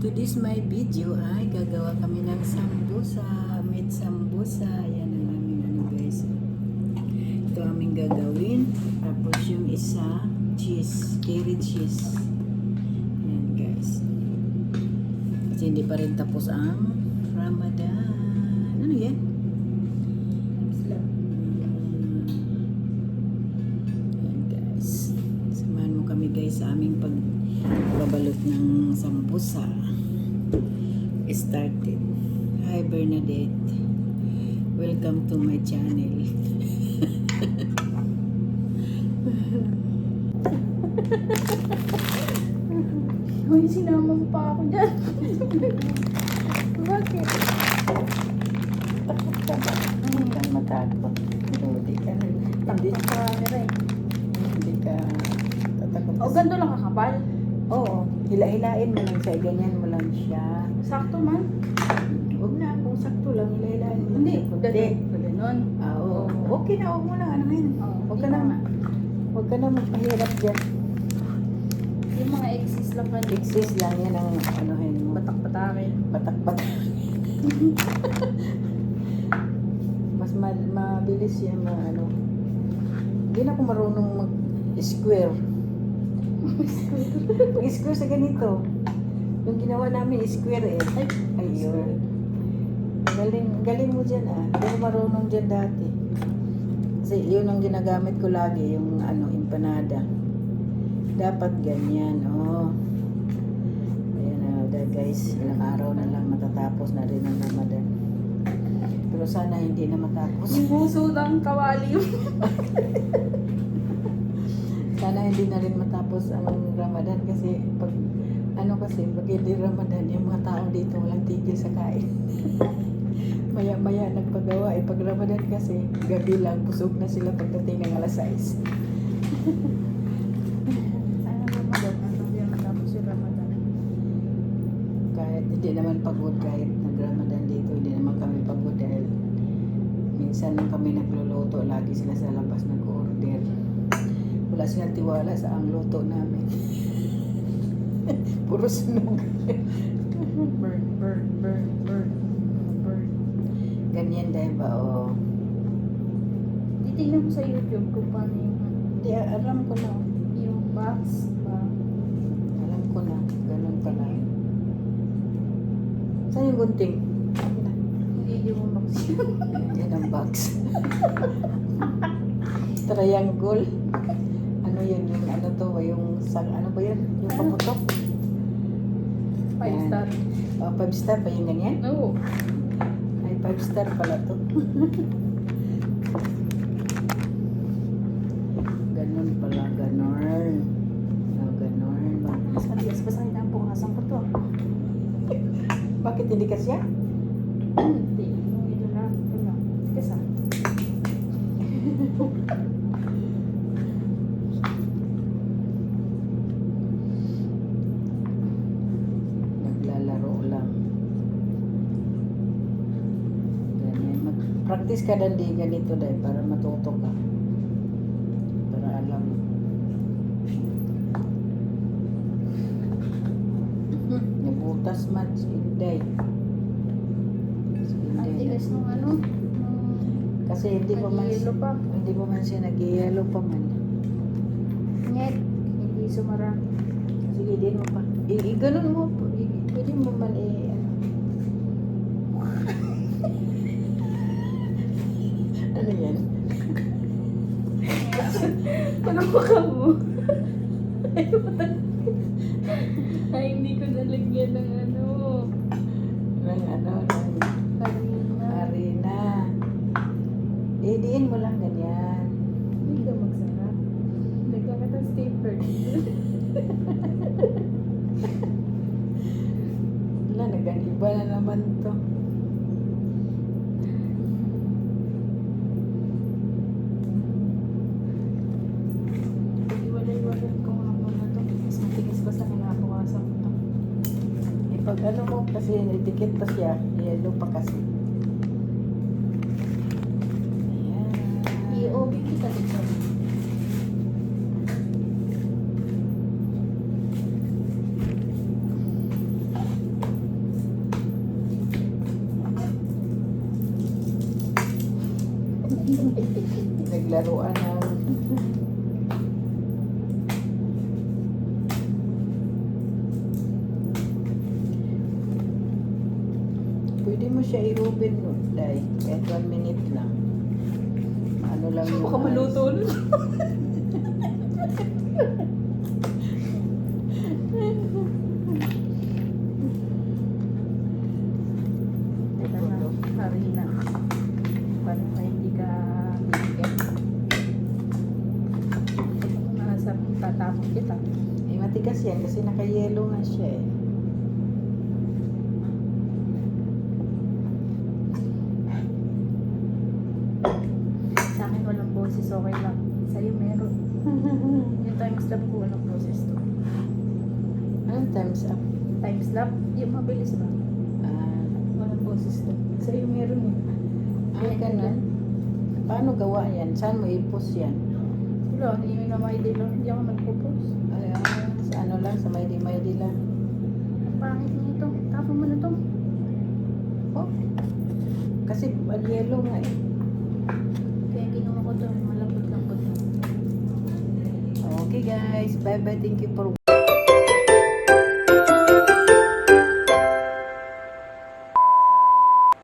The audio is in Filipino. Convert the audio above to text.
Today's my video ay gagawa kami ng sambusa, meat sambusa. Yan ang aming ano guys. Ito aming gagawin. Tapos yung isa, cheese, curry cheese. Yan guys. Kasi hindi pa rin tapos ang Ramadan. Ano yan? Yan guys. Samahan mo kami guys sa aming pagbabalot ng sambusa. Started. Hi Bernadette. Welcome to my channel. Uy, sinama mo pa ako dyan. Bakit? Takot ka ba? Hindi ka matakot. Hindi ka Takot sa camera eh. hindi ka tatakot. O, ganito lang kakapal. Oo. Hila-hilain mo lang siya. Ganyan mo lang siya. Sakto man. Huwag na. Kung sakto lang, hila-hilain mo lang Hindi, siya. Kunti. ganun. Ah, oo. Okay na. Huwag mo lang. Ano yun? Huwag ka na. Huwag ka na magpahirap dyan. Yung mga exes lang pa. Exist lang yan ang anuhin mo. Batak-batakin. Patak-patak. Mas mabilis yan ano. Hindi na ako marunong mag-square. Mag-square sa ganito. Yung ginawa namin square eh. Ayun. Galing mo dyan ah. Hindi ako marunong dyan dati. Kasi yun ang ginagamit ko lagi. Yung empanada. Dapat ganyan. Oh. Ayan na guys. Ilang araw na lang matatapos na rin ang Ramadan. Pero sana hindi na matapos. Yung puso ng kawali. Sana hindi na rin matapos ang Ramadan kasi pag pag hindi Ramadan, yung mga tao dito walang tigil sa kain. Maya-maya nagpagawa pag Ramadan kasi gabi lang busog na sila pagdating ng alas 6. Sana Ramadan. Ano yung matapos yung Ramadan? Kahit hindi naman pagod kahit nag-Ramadan dito, hindi naman kami pagod dahil minsan lang kami nagluluto, lagi sila sa labas nag-order. Wala silang tiwala sa ang luto namin. Puro sunog. Burn. Ganyan dahil ba o Titignan mo sa YouTube kung paano yung hindi, alam ko na. yung box ba? Alam ko na. Ganun pala. Saan yung gunting? Hindi yung box yun. Yan ang box. Triangle. Ano yun? Yung ano to? Yung ano ba yun? Yung paputok? 5 star. 5 star ba yung ganyan? Oo. Ay, 5 star pala to. Ganun pala. Ganon. Ganon. Mas matigas pa sa akin ang pukasan ko to. Bakit hindi kasya? Hindi. Ito na. Ito na. Kesa. Naglalaro lang. Ganyan. Mag-practice ka din ganito dahil para matuto ka. Para alam mo. Nabutas man si Inday. Ang tigas nung ano. Kasi hindi pa man Nag-yellow pa. hindi pa man siya nag-yellow pa man. Nyet. Hindi sumara. Sige, din mo pa. Ganun mo po. Pwede mo man ano yan? Ano ba ka mo? Ay, hindi ko nalagyan ng ano. Ng Karina. harina. Diin mo lang ganyan. Hindi ka magsara. Lagyan ka ng stapler. Wala, nag-iba na naman to. Iwalay-walay ko nga po na to. Mas matigas pa sa kinabukasan ko to. Pag ano mo kasi dikit pa siya, yellow pa kasi. Ayan. I-OB kita dito. Naglaruan ng... Pwede mo siya i-open nun, Day. Kahit 1 minute lang. Ano lang yung... Baka maluto ulit. Teka na, harina. Paano pa hindi ka bibigyan? Nasa tatapon kita. Eh, matigas yan kasi naka-yellow nga siya eh. Sa akin walang boses, okay lang. Sa'yo meron. Yung time slap ko, walang boses to. Anong time's up? Time slap, yung mabilis ba? Ah, Walang boses to. Sa'yo meron eh. ganun. Paano gawa yan? Saan mo i-post yan? Wala, hindi mo na may lang. Hindi ako nagpo-post. Ay, sa ano lang, sa Maydi lang. Ang pangit nito. Tapon mo na to. Oh. Kasi yellow nga eh. Kaya kinuha ko to. Malambot-lambot na. Okay guys, bye-bye. Thank you for